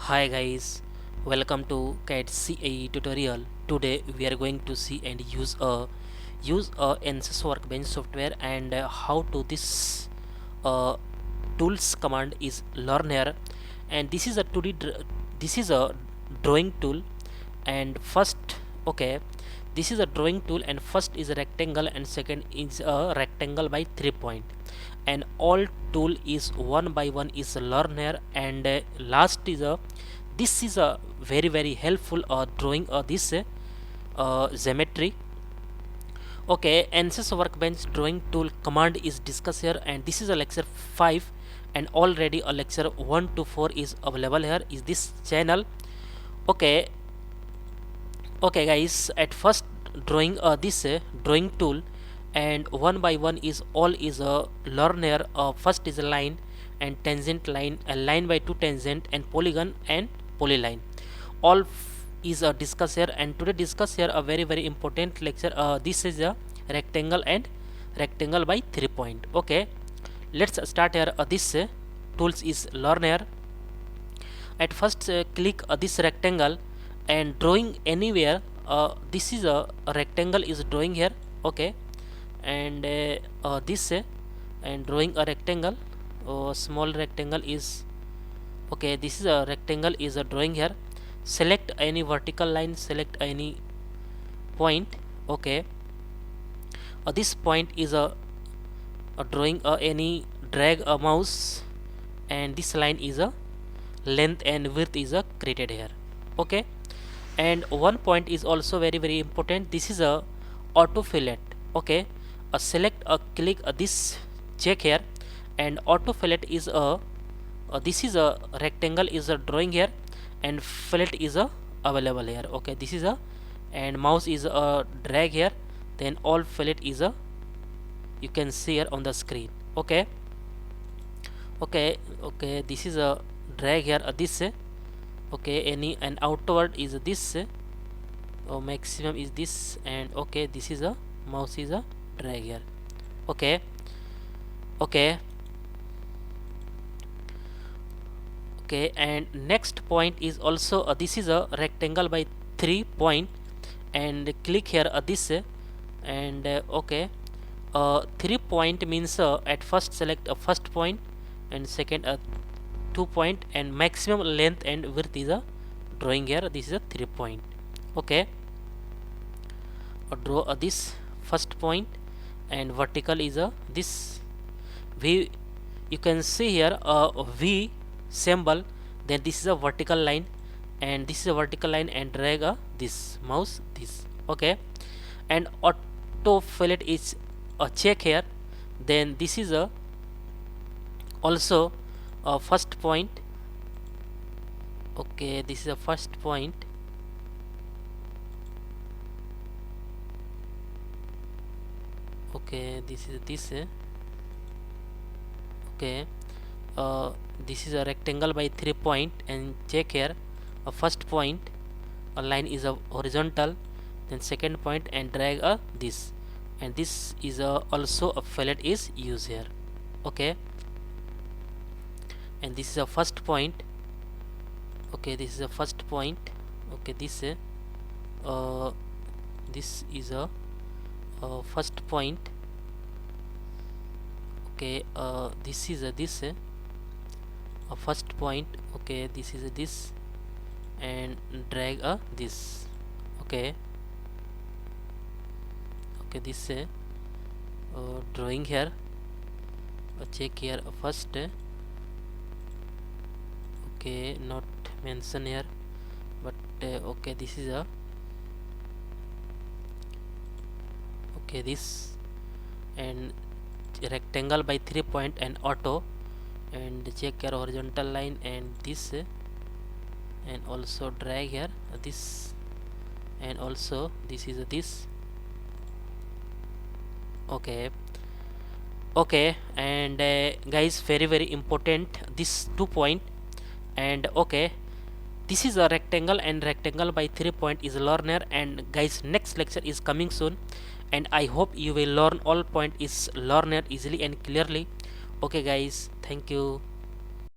Hi guys, welcome to CAD CAE tutorial. Today we are going to see and use a Ansys workbench software and how to this tools command is learn here, and this is a 2D this is a drawing tool. And first, okay, this is a drawing tool, and first is a rectangle and second is a rectangle by 3 point, and all tool is one by one is a learner, and last is a this is a very helpful drawing this geometry. Okay, Ansys workbench drawing tool command is discussed here, and this is a lecture 5, and already a lecture 1 to 4 is available here is this channel. Okay, okay guys, at first drawing this drawing tool, and one by one is all is a learner. First is a line and tangent line, a line by 2 tangent, and polygon and polyline. All is a discuss here, and today discuss here a very important lecture. This is a rectangle and rectangle by 3 point. Okay, let's start here. This tools is learner. At first click this rectangle and drawing anywhere. This is a rectangle is drawing here. Okay, and this and drawing a rectangle, small rectangle is okay. This is a rectangle is a drawing here. Select any vertical line, select any point. Okay, this point is a drawing any drag a mouse, and this line is a length and width is a created here. Okay, and one point is also very important. This is a auto fillet. Okay, select a click this check here, and auto fillet is a this is a rectangle is a drawing here, and fillet is a available here. Okay, this is a, and mouse is a drag here, then all fillet is a you can see here on the screen. Okay, okay, this is a drag here this okay, any and outward is this maximum is this, and okay, this is a mouse is a drag here. Okay, okay, okay, and next point is also this is a rectangle by 3 point, and click here this and okay, 3 point means at first select a first point, and second 2 point, and maximum length and width is a drawing here. This is a 3 point. Okay, draw this first point, and vertical is a this V. You can see here a V symbol, then this is a vertical line, and this is a vertical line, and drag this mouse this. Okay, and auto fillet is a check here, then this is a also a first point. Okay, this is a first point. Okay, this is this okay, this is a rectangle by 3 point, and check here a first point, a line is a horizontal, then second point, and drag this, and this is also a fillet is used here. Okay, and this is a first point. Okay, this is a first point. Okay, this is a first point. Okay, this is a this a first point. Okay, this is a this, and drag this. Okay, okay, this drawing here, check here first okay, not mention here, but okay, this is a okay, this and rectangle by 3 point and auto, and check here horizontal line, and this and also drag here this, and also this is this. Okay, okay, and guys, very important this 2 point, and okay, this is a rectangle, and rectangle by 3 point is learner. And guys, next lecture is coming soon, and I hope you will learn all point is learner easily and clearly. Okay guys, thank you.